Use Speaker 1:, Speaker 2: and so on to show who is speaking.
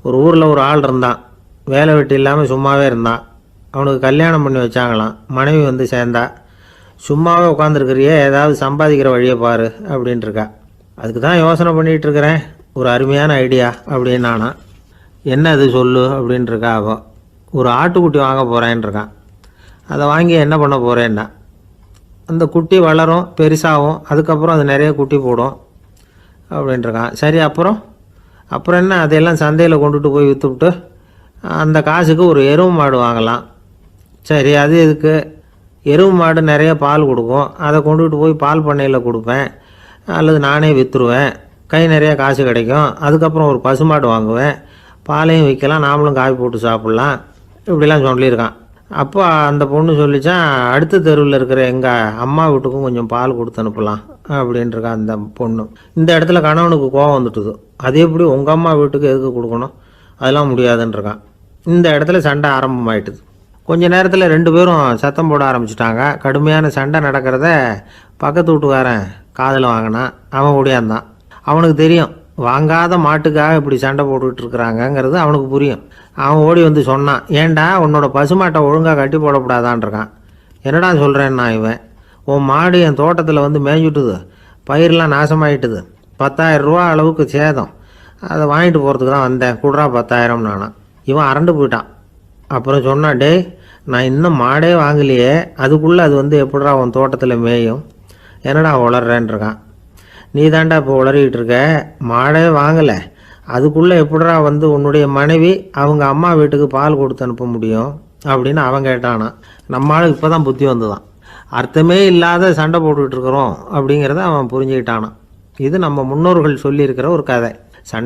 Speaker 1: ஒரு ஊரில் ஒரு ஆள் இருந்தான். வேலை வெட்டி இல்லாமல் சும்மாவே இருந்தான். அவனுக்கு கல்யாணம் பண்ணி வச்சாங்களாம். மனைவி வந்து சேர்ந்தா. சும்மாவே உட்காந்துருக்கிறியே, ஏதாவது சம்பாதிக்கிற வழியை பாரு அப்படின்ட்டுருக்கா. அதுக்கு தான் யோசனை பண்ணிகிட்டு இருக்கிறேன். ஒரு அருமையான ஐடியா அப்படின்னு நானா. என்ன அது சொல்லு அப்படின்ட்டுருக்கா. அவன் ஒரு ஆட்டுக்குட்டி வாங்க போகிறேன்ருக்கான். அதை வாங்கி என்ன பண்ண போகிறேன்னா, அந்த குட்டி வளரும், பெருசாகும், அதுக்கப்புறம் அது நிறைய குட்டி போடும் அப்படின்ட்டுருக்கான். சரி, அப்புறம் என்ன, அதையெல்லாம் சந்தையில் கொண்டுட்டு போய் விற்றுவிட்டு அந்த காசுக்கு ஒரு எருவு மாடு வாங்கலாம். சரி, அது எதுக்கு? எருவு மாடு நிறைய பால் கொடுக்கும். அதை கொண்டுகிட்டு போய் பால் பண்ணையில் கொடுப்பேன், அல்லது நானே விற்றுருவேன். கை நிறைய காசு கிடைக்கும். அதுக்கப்புறம் ஒரு பசுமாடு வாங்குவேன், பாலையும் விற்கலாம், நாமளும் காய் போட்டு சாப்பிட்லாம். இப்படிலாம் சொல்லியிருக்கான். அப்போ அந்த பொண்ணு சொல்லிச்சான், அடுத்த தெருவில் இருக்கிற எங்கள் அம்மா வீட்டுக்கும் கொஞ்சம் பால் கொடுத்து அனுப்பலாம் அப்படின்ட்டுருக்கா அந்த பொண்ணு. இந்த இடத்துல கணவனுக்கு கோபம் வந்துட்டுது. அது எப்படி உங்கள் அம்மா வீட்டுக்கு எதுக்கு கொடுக்கணும், அதெல்லாம் முடியாதுன்றிருக்கான். இந்த இடத்துல சண்டை ஆரம்பமாயிட்டுது. கொஞ்ச நேரத்தில் 2 பேரும் சத்தம் போட ஆரம்பிச்சிட்டாங்க. கடுமையான சண்டை நடக்கிறத பக்கத்து வீட்டுக்காரன் காதில் வாங்கினான். அவன் ஓடியாந்தான். அவனுக்கு தெரியும், வாங்காத மாட்டுக்காக இப்படி சண்டை போட்டுக்கிட்டு இருக்கிறாங்கங்கிறது அவனுக்கு புரியும். அவன் ஓடி வந்து சொன்னான், ஏண்டா உன்னோட பசுமாட்டை ஒழுங்காக கட்டி போடக்கூடாதான்ருக்கான். என்னடா சொல்கிறேன்னா, இவன் உன் மாடு என் தோட்டத்தில் வந்து மேய்ஞ்சுட்டுது, பயிரெலாம் நாசமாயிட்டுது, 10,000 ரூபா அளவுக்கு சேதம், அதை வாங்கிட்டு போகிறதுக்கு தான் வந்தேன், குடுறா 10,000 நானா. இவன் அரண்டு போயிட்டான். அப்புறம் சொன்னான், டேய் நான் இன்னும் மாடே வாங்கலையே, அதுக்குள்ளே அது வந்து எப்படிடா உன் தோட்டத்தில் மேயும், என்னடா உளர்றேன்ருக்கான். நீ தாண்டா இப்போ உளறிக்கிட்டு இருக்க, மாடே வாங்கலை, அதுக்குள்ளே எப்படிடா வந்து உன்னுடைய மனைவி அவங்க அம்மா வீட்டுக்கு பால் கொடுத்து அனுப்ப முடியும் அப்படின்னு அவன் கேட்டானா. நம்மளுக்கு இப்போ தான் புத்தி வந்துதான். அர்த்தமே இல்லாத சண்டை போட்டுக்கிட்டு இருக்கிறோம் அப்படிங்கிறத அவன் புரிஞ்சுக்கிட்டானான். இது நம்ம முன்னோர்கள் சொல்லியிருக்கிற ஒரு கதை. சண்டை